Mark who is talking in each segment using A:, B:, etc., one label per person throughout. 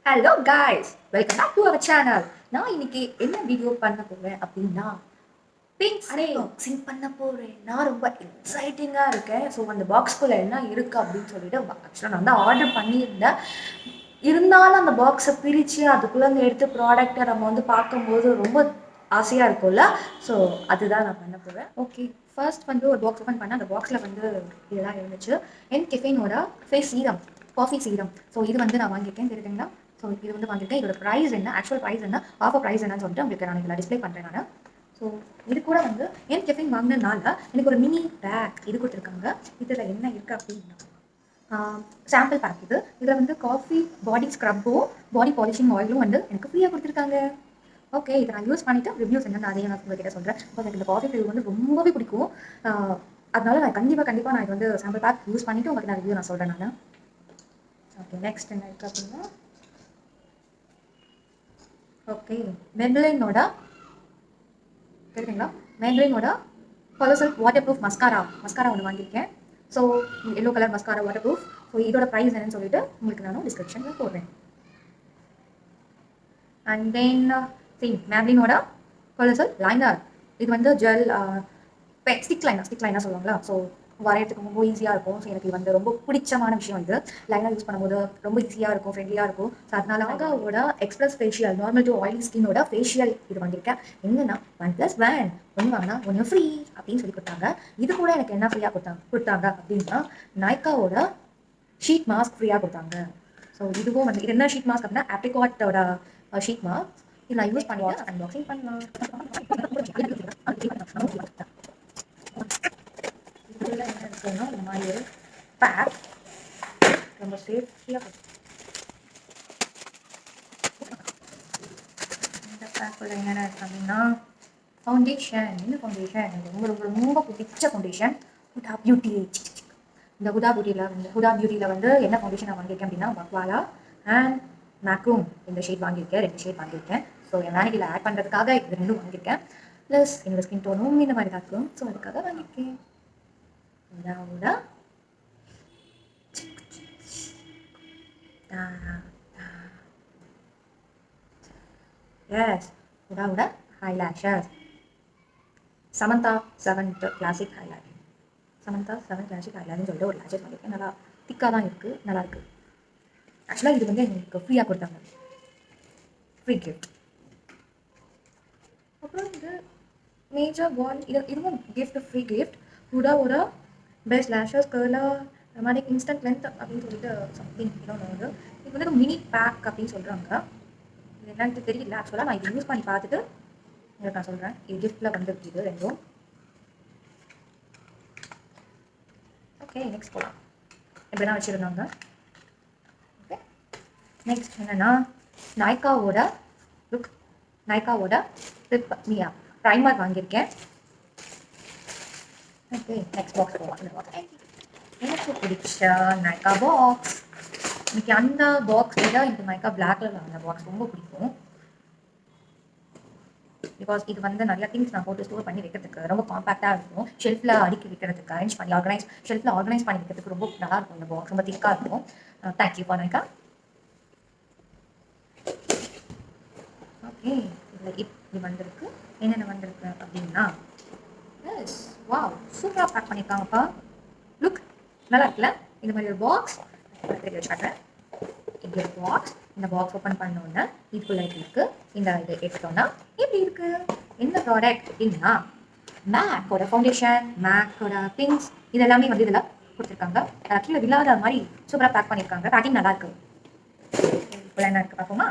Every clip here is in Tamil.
A: Hello guys, welcome back to our channel. நான் இன்னைக்கு என்ன வீடியோ பண்ண போறேன் அப்படின்னா பிங்க் அன்பாக்சிங் பண்ண போறேன். நான் ரொம்ப எக்ஸைட்டிங்காக இருக்கேன். ஸோ அந்த பாக்ஸ்குள்ளே என்ன இருக்குது அப்படின்னு சொல்லிட்டு ஆக்சுவலாக நான் தான் ஆர்டர் பண்ணியிருந்தேன். இருந்தாலும் அந்த பாக்ஸை பிரித்து அதுக்குள்ளே எடுத்து ப்ராடக்டை நம்ம வந்து பார்க்கும்போது ரொம்ப ஆசையாக இருக்கும்ல. ஸோ அதுதான் நான் பண்ண போகிறேன். ஓகே, ஃபர்ஸ்ட் வந்து ஒரு பாக்ஸ் ஓப்பன் பண்ணேன். அந்த பாக்ஸில் வந்து இதெல்லாம் இருந்துச்சு. என் கெஃபேனோட face serum, coffee serum. So இது வந்து நான் வாங்கியிருக்கேன், தெரியுதுங்களா? ஸோ இது வந்து வாங்கியிருக்கேன். இதோட ப்ரைஸ் என்ன, ஆக்சுவல் ப்ரைஸ் என்ன, ஆஃபர் ப்ரைஸ் என்னன்னு சொல்லிட்டு உங்களுக்கு நான் இதில் டிஸ்பிளே பண்ணுறேன் நான். ஸோ இது கூட வந்து என் கெஃபின் வாங்கினதுனால எனக்கு ஒரு மினி பேக் இது கொடுத்துருக்காங்க. இதில் என்ன இருக்குது அப்படின்னா சாம்பிள் பேக் இது. இதில் வந்து காஃபி பாடி ஸ்க்ரப்பும் பாடி பாலிஷிங் ஆயிலும் வந்து எனக்கு ஃப்ரீயாக கொடுத்துருக்காங்க. ஓகே, இதை நான் யூஸ் பண்ணிவிட்டு ரிவ்யூஸ் என்னென்னு அதையும் நான் உங்கள்கிட்ட சொல்கிறேன். இப்போ எனக்கு இந்த காஃபி ஃப்ளேவர் வந்து ரொம்பவே பிடிக்கும். அதனால நான் கண்டிப்பாக நான் இது வந்து சாம்பிள் பேக் யூஸ் பண்ணிவிட்டு உங்களுக்கு நான் ரிவ்யூ நான் சொல்கிறேன் நான். ஓகே, நெக்ஸ்ட் என்ன இருக்குது அப்படின்னா ஓகே மெப்ளினோட தெரியுங்களா, மெப்ளினோட கொலோசல் வாட்டர் ப்ரூஃப் மஸ்காரா ஒன்று வாங்கியிருக்கேன். So yellow colour mascara waterproof. So இதோட ப்ரைஸ் என்னன்னு சொல்லிட்டு உங்களுக்கு நானும் டிஸ்கிரிப்ஷனில் போடுறேன். அண்ட் தென் மேப்ளினோட கொலோசல் லைனர். இது வந்து ஜெல் ஸ்டிக் லைனாக சொல்லுவாங்களா. ஸோ வரையறதுக்கு ரொம்ப ஈஸியாக இருக்கும். ஸோ எனக்கு வந்து ரொம்ப பிடிச்சமான விஷயம் இது. லைனர் யூஸ் பண்ணும்போது ரொம்ப ஈஸியாக இருக்கும், ஃப்ரெண்ட்லியாக இருக்கும். ஸோ அதனால நாகாவோட express facial normal to oily ஸ்கின்னோட ஃபேஷியல் இது வாங்கியிருக்கேன். என்னன்னா 1+1 ஒன்று வாங்கினா ஒன்று ஃப்ரீ அப்படின்னு சொல்லி கொடுத்தாங்க. இது கூட எனக்கு என்ன ஃப்ரீயாக கொடுத்தாங்க அப்படின்னா நைக்காவோட ஷீட் மாஸ்க் ஃப்ரீயாக கொடுத்தாங்க. ஸோ இதுவும் வந்து இது என்ன ஷீட் மாஸ்க் அப்படின்னா ஆப்ரிகாட்டோட ஷீட் மாஸ்க். இது நான் யூஸ் பண்ணிட்டு அன்பாக்சிங் பண்ணலாம். இதுல என்ன இருக்குன்னா இந்த மாதிரி ஒரு பேக் ரொம்ப சேஃப்டியாக இந்த பேக்குள்ள என்னென்ன இருக்கு அப்படின்னா ஃபவுண்டேஷன். என்ன ஃபவுண்டேஷன்? ரொம்ப ரொம்ப ரொம்ப பிடிச்ச ஃபவுண்டேஷன் ஹுடா பியூட்டி. இந்த ஹுடா பியூட்டியில் வந்து என்ன ஃபவுண்டேஷன் நான் வாங்கியிருக்கேன் அப்படின்னா பக்வாலா அண்ட் மேக்ரூம் இந்த ஷேட் வாங்கியிருக்கேன். 2 ஷேட் வாங்கியிருக்கேன். ஸோ என் வேனிட்டியில் ஆட் பண்ணுறதுக்காக இது 2 வாங்கியிருக்கேன். ப்ளஸ் என்னோட ஸ்கின் டோனும் இந்த மாதிரி தான் இருக்கும். ஸோ அதுக்காக வாங்கியிருக்கேன். ஹுடா எஸ் ஹுடா ஹைலாஷஸ் Samantha 7th classic highlight. Samantha 7th classic ஹைலைட்னு சொல்லிட்டு ஒரு லேஷஸ் வாங்கியிருக்கேன். நல்லா திக்காக தான் இருக்குது, நல்லாயிருக்கு. ஆக்சுவலாக இது வந்து எங்களுக்கு ஃப்ரீயாக கொடுத்தாங்க, ஃப்ரீ கிஃப்ட். அப்புறம் இது மேஜர் பால் இதுவும் கிஃப்ட், ஃப்ரீ கிஃப்ட். ஹுடாவோட பெஸ்ட் லேஷஸ் கர்லர் மாதிரி இன்ஸ்டன்ட் லென்த் அப்படின்னு சொல்லிட்டு சம்திங் இன்னொன்று வந்து இது வந்து மினி பேக் அப்படின்னு சொல்கிறாங்க. இது என்னன்னு தெரியல. ஆக்சுவலாக நான் இது யூஸ் பண்ணி பார்த்துட்டு உங்களுக்கு நான் சொல்கிறேன். இது கிஃப்ட்டில் வந்துருக்கு இது 2. ஓகே, நெக்ஸ்ட் போகலாம். இப்படி தான் வச்சுருந்தாங்க. ஓகே, நெக்ஸ்ட் என்னென்னா நைக்காவோட லிப் மியா ப்ரைமர் வாங்கியிருக்கேன். ஓகே, நெக்ஸ்ட் பாக்ஸ் போகலாம். எனக்கு பிடிச்ச நைக்கா பாக்ஸ். இன்னைக்கு அந்த பாக்ஸ் விட எனக்கு நைக்கா பிளாக் கலர் அந்த பாக்ஸ் ரொம்ப பிடிக்கும். பிகாஸ் இது வந்து நிறைய திங்ஸ் நான் போட்டு ஸ்டோர் பண்ணி வைக்கிறதுக்கு ரொம்ப காம்பாக்டாக இருக்கும். ஷெல்ஃபில் அடுக்கி வைக்கிறதுக்கு அரேஞ்ச் பண்ணி ஷெல்ஃபில் ஆர்கனைஸ் பண்ணி வைக்கிறதுக்கு ரொம்ப நல்லா இருக்கும். இந்த பாக்ஸ் ரொம்ப திக்காக இருக்கும். Thank you for Nykaa. ஓகே, இதில் இப்படி வந்திருக்கு. என்னென்ன வந்திருக்கு அப்படின்னா எஸ் வாவ், சூப்பராக பேக் பண்ணியிருக்காங்கப்பா. லுக் நல்லா இருக்குல்ல? இந்த மாதிரி ஒரு பாக்ஸ் வச்சுக்காட்டுறேன். இப்படி ஒரு பாக்ஸ். இந்த பாக்ஸ் ஓப்பன் பண்ணோன்னா இதுக்குள்ள இருக்கு. இந்த இது எடுத்தோன்னா எப்படி இருக்கு? என்ன ப்ராடக்ட் அப்படின்னா மேக்கோட ஃபவுண்டேஷன், மேக்கோட பிங்ஸ் இது எல்லாமே வந்து இதில் கொடுத்துருக்காங்க. கீழே விழாத மாதிரி சூப்பராக பேக் பண்ணியிருக்காங்க. பேக்கிங் நல்லா இருக்கு. இதுக்குள்ள என்ன இருக்கு பார்ப்போமா?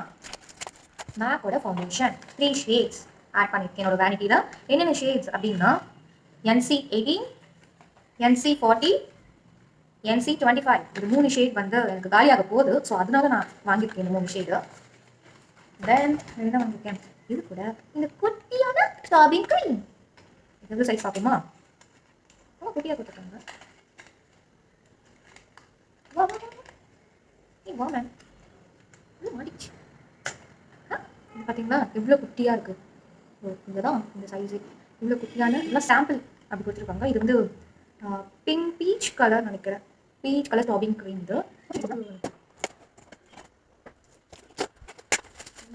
A: மேக்கோட ஃபவுண்டேஷன் 3 ஷேட்ஸ் ஆட் பண்ணியிருக்கேன் என்னோட வேனிட்டியில். என்னென்ன ஷேட்ஸ் அப்படின்னா NC18, NC40, NC25. இது 3 ஷேட் வந்து எனக்கு காலியாக போகுது. ஸோ அதனால நான் வாங்கியிருக்கேன் 3 ஷேடு. தென் என்ன வாங்கியிருக்கேன்? இது கூட இந்த குட்டியான டாபிங் க்ரீம். இது சைஸ் பார்ப்போமா? ரொம்ப குட்டியாக கொடுத்துருக்காங்க. வா மேம், இது மாட்டிச்சு. இது பார்த்தீங்களா இவ்வளோ குட்டியாக இருக்குது. இதுதான் இந்த சைஸு. இவ்வளோ குட்டியான இதெல்லாம் சாம்பிள் அப்படி கொடுத்துருக்காங்க. இது வந்து பிங்க் பீச் கலர் நினைக்கிறேன். பீச் கலர் டாபிங் க்ரீம் இது.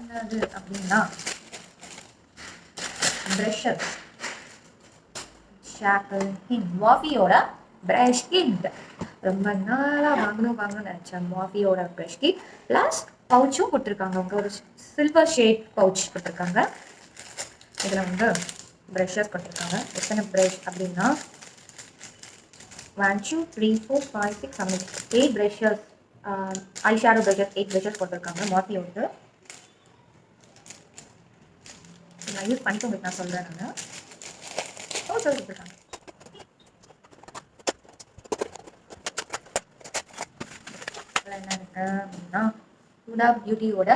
A: என்னது அப்படின்னா brushes shackle hint மாஃபியோட brush kit. ரொம்ப நாளாக வாங்கணும்னு நினச்சேன் மாஃபியோட ப்ரஷ் கிட். ப்ளஸ் பவுச்சும் கொடுத்துருக்காங்க. அவங்க ஒரு சில்வர் ஷேட் பவுச் கொடுத்துருக்காங்க. இதில் வந்து ப்ரஷஸ் கொடுத்துருக்காங்க. எத்தனை ப்ரஷ் அப்படின்னா 1 2 3 4 5 6 7 8 brushes. Eye shadow brushes 8 brushes கொடுத்துருக்காங்க மாஃபியோட. நான் யூஸ் பண்ணிட்டு உங்களுக்கு நான் சொல்கிறேன். நான் கொடுத்துருக்காங்க. என்ன இருக்கு அப்படின்னா ஹூடா பியூட்டியோட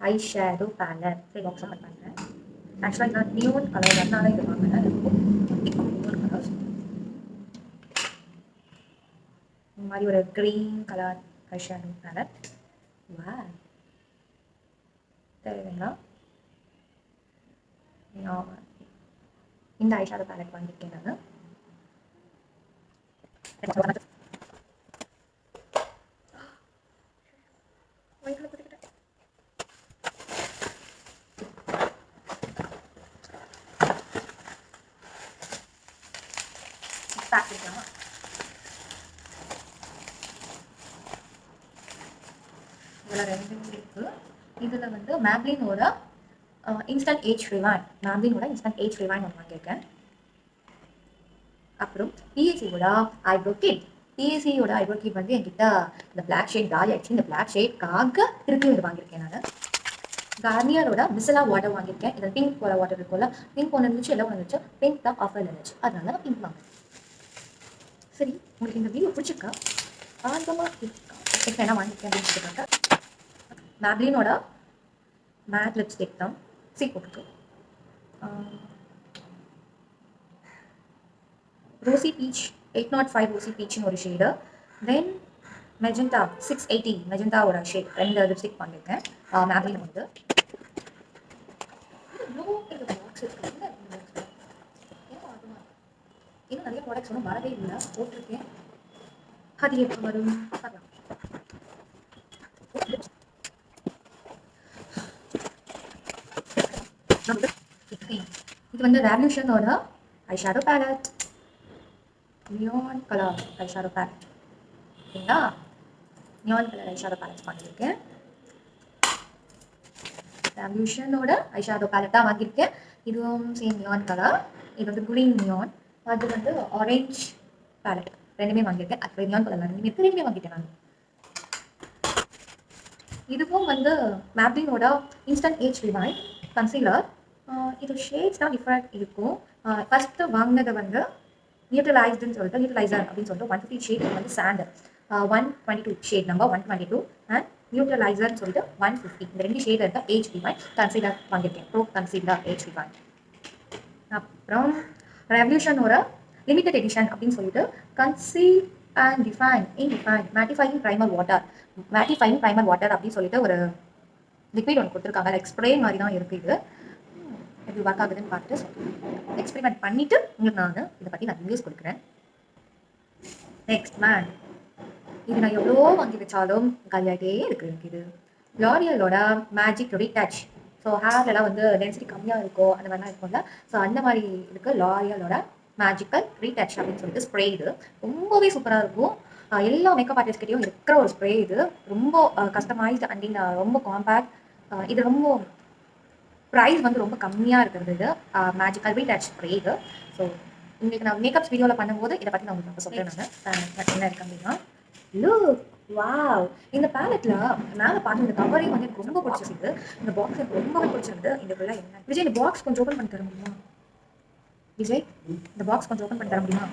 A: ஐ ஷேடோ பேலட். சரி பாக்ஸ் ஓப்பன் பண்ணுறேன். ஆக்சுவலாக நான் நியூன் கலர் அதனால இது வாங்கினேன். நியூன் கலர்ஸ் இந்த மாதிரி ஒரு green colour eye shadow ballot. வா தெரியுதுங்களா? இந்த ஐ ஷேடோ பேலட் வாங்கியிருக்கேன் நான். இதில் 2 இருக்கு. இதில் வந்து மேப்ளினோட இன்ஸ்டன்ட் ஏஜ் ரிவைன். மேப்ளினோட இன்ஸ்டன்ட் ஏஜ் ரிவைன் ஒன்று வாங்கியிருக்கேன். அப்புறம் பிஎஸ்சியோட ஐப்ரோ கிட். பிஎஸ்சியோட ஐப்ரோ கிட் வந்து என்கிட்ட இந்த பிளாக் ஷேட் காலி ஆயிடுச்சு. இந்த பிளாக் ஷேட்காக திருப்பி இது வாங்கியிருக்கேன். நான் கார்னியரோட மிசலா வாட்டர் வாங்கியிருக்கேன். இதில் பிங்க் போல வாட்டர் இருக்கும்ல, பிங்க் ஒன்று இருந்துச்சு, எல்லாம் ஒன்று இருந்துச்சு, பிங்க் தான் ஆஃபர் இருந்துச்சு, அதனால நான் பிங்க் வாங்கினேன். சரி, உங்களுக்கு இந்த வீடியோ பிடிச்சிருக்கா? ஆர்வமாக இருக்கா? என்ன வாங்கியிருக்கேன் அப்படின்னு சொல்லிட்டு மேப்ளினோட மேட் லிப்ஸ்டிக் தான் போட்டுருக்கு. ரோசி பீச் 805 ரோசி பீச்னு ஒரு ஷேடு. தென் மெஜெண்டா 680 மெஜெண்டாவோட ஷேட் 2 லிப்ஸ்டிக் பண்ணியிருக்கேன். மேப்ளின் வந்து இன்னும் நிறைய ப்ராடக்ட்ஸ் ஒன்றும் வரவே இல்லை, போட்டிருக்கேன். அது எப்போ வரும் பார்க்கலாம். இது வந்து ரெவல்யூஷனோட eye shadow palette, neon colour eye shadow palette. ஓகேங்களா? Neon colour eye shadow palette பண்ணியிருக்கேன். ரெவல்யூஷனோட ஐ ஷேடோ பேலட்டாக வாங்கியிருக்கேன். இதுவும் சேம் நியான் கலர். இது வந்து க்ரீன் நியான், அது வந்து ஆரஞ்ச் பேலட். ரெண்டுமே வாங்கியிருக்கேன். அது நியான் கலர் ரெண்டுமே இருக்குது, ரெண்டுமே வாங்கிட்டேன் நான். இதுவும் வந்து மேப்ளினோட இன்ஸ்டன்ட் ஏஜ் ரிவைன் கன்சீலர். இது ஷேட்ஸ் தான் டிஃப்ரெண்ட் இருக்கும். ஃபஸ்ட்டு வாங்கினது வந்து நியூட்ரலைசர்னு அப்படின்னு சொல்லிட்டு 150 ஷேட். இது வந்து சாண்ட் 122 ஷேட் நம்பர் 122 அண்ட் நியூட்ரலைசர்னு சொல்லிட்டு 150. இந்த 2 ஷேட் இருக்க ஏஜ் ரிவைன் கன்சீலர் வாங்கியிருக்கேன். Pro concealer age rewind. அப்புறம் ரெவல்யூஷனோட லிமிடெட் எடிஷன் அப்படின்னு சொல்லிட்டு conceal and define mattifying primer water அப்படின்னு சொல்லிட்டு ஒரு லிக்விட் ஒன்று கொடுத்துருக்காங்க. லைக் ஸ்ப்ரே மாதிரி தான் இருக்குது. இது எப்படி ஒர்க் ஆகுதுன்னு பார்த்துட்டு எக்ஸ்பெரிமெண்ட் பண்ணிவிட்டு உங்களுக்கு நான் இதை பற்றி நான் ரிவ்யூஸ் கொடுக்குறேன். நெக்ஸ்ட் மேன், இது நான் எவ்வளோ வாங்கி வச்சாலும் காலியாகிட்டே இருக்குது எனக்கு. இது லாரியலோட மேஜிக் ரீடச். ஸோ ஹேர்லலாம் வந்து டென்சிட்டி கம்மியாக இருக்கும், அந்த மாதிரிலாம் இருக்கும்ல. ஸோ அந்த மாதிரி இருக்குது லாரியலோட மேஜிக்கல் ரீடச் அப்படின்னு சொல்லிட்டு ஸ்ப்ரே. இது ரொம்பவே சூப்பராக இருக்கும். எல்லா மேக்கப் ஆர்டிஸ்ட்கிட்டையும் இருக்கிற ஒரு ஸ்ப்ரே. இது ரொம்ப கஸ்டமைஸ்டு அண்ட் ரொம்ப காம்பேக்ட். இது ரொம்ப ப்ரைஸ் வந்து ரொம்ப கம்மியாக இருக்கிறது. இது மேஜிக்கல் ரீடச் ஸ்ப்ரே. இது ஸோ உங்களுக்கு நான் மேக்கப்ஸ் வீடியோவில் பண்ணும்போது இதை பற்றி நான் உங்களுக்கு சொல்கிறேன். நான் என்ன இருக்கு அப்படின்னா, லுக் வாவ், இந்த பேலட்ல மேலே பார்த்து இந்த கவரே வந்து எனக்கு ரொம்ப பிடிச்சிருக்கு. இந்த பாக்ஸ் எனக்கு ரொம்பவே பிடிச்சிருக்கு. இதுக்குள்ள என்ன விஜய், இந்த பாக்ஸ் கொஞ்சம் ஓப்பன் பண்ணி தர முடியுமா? விஜய், இந்த பாக்ஸ் கொஞ்சம் ஓப்பன் பண்ணி தர முடியுமா?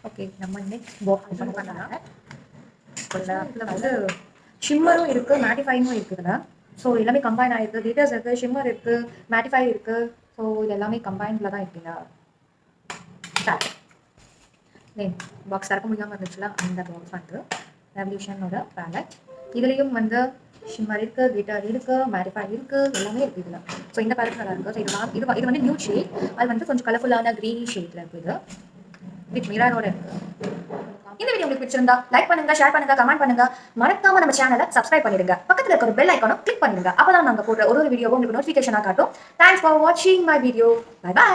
A: ஓகே, நம்ம நெக்ஸ்ட் பாக்ஸ் ஓப்பன் பண்ணலாம். இதில் வந்து ஷிம்மரும் இருக்குது, மேட்டிஃபையும் இருக்குதுல்ல. ஸோ எல்லாமே கம்பைன் ஆகிருக்கு. கிளிட்டர்ஸ் இருக்குது, ஷிம்மர் இருக்குது, மேட்டிஃபை இருக்குது. ஸோ இது எல்லாமே கம்பைனில் தான் இருக்குல்ல. தென் பாக்ஸ் திறக்க முடியாமல் இருந்துச்சுல, அந்த பாக்ஸ் வந்து ரெவல்யூஷனோட பேலட். இதுலேயும் வந்து ஷிம்மர் இருக்குது, கிளிட்டர் இருக்குது, மேட்டிஃபை இருக்குது, எல்லாமே இருக்குது இதில். ஸோ இந்த பேலட் நல்லா இருக்குது. ஸோ இது வந்து நியூ ஷேட். அது வந்து கொஞ்சம் கலர்ஃபுல்லான க்ரீனி ஷேட்டில் இருக்குது. வித் மிரரோட இருக்குது. இந்த வீடியோ உங்களுக்கு பிடிச்சிருந்தா லைக் பண்ணுங்க, ஷேர் பண்ணுங்க, கமெண்ட் பண்ணுங்க. மறக்காம நம்ம சேனலை சப்ஸ்கிரைப் பண்ணிடுங்க. பக்கத்துல இருக்க ஒரு பெல் ஐகானை கிளிக் பண்ணிடுங்க. அப்பதான் நாங்க போடுற ஒரு வீடியோவும் உங்களுக்கு நோட்டிபிகேஷனா காட்டும். தேங்க்ஸ் ஃபார் வாட்சிங் மை வீடியோ. Bye by.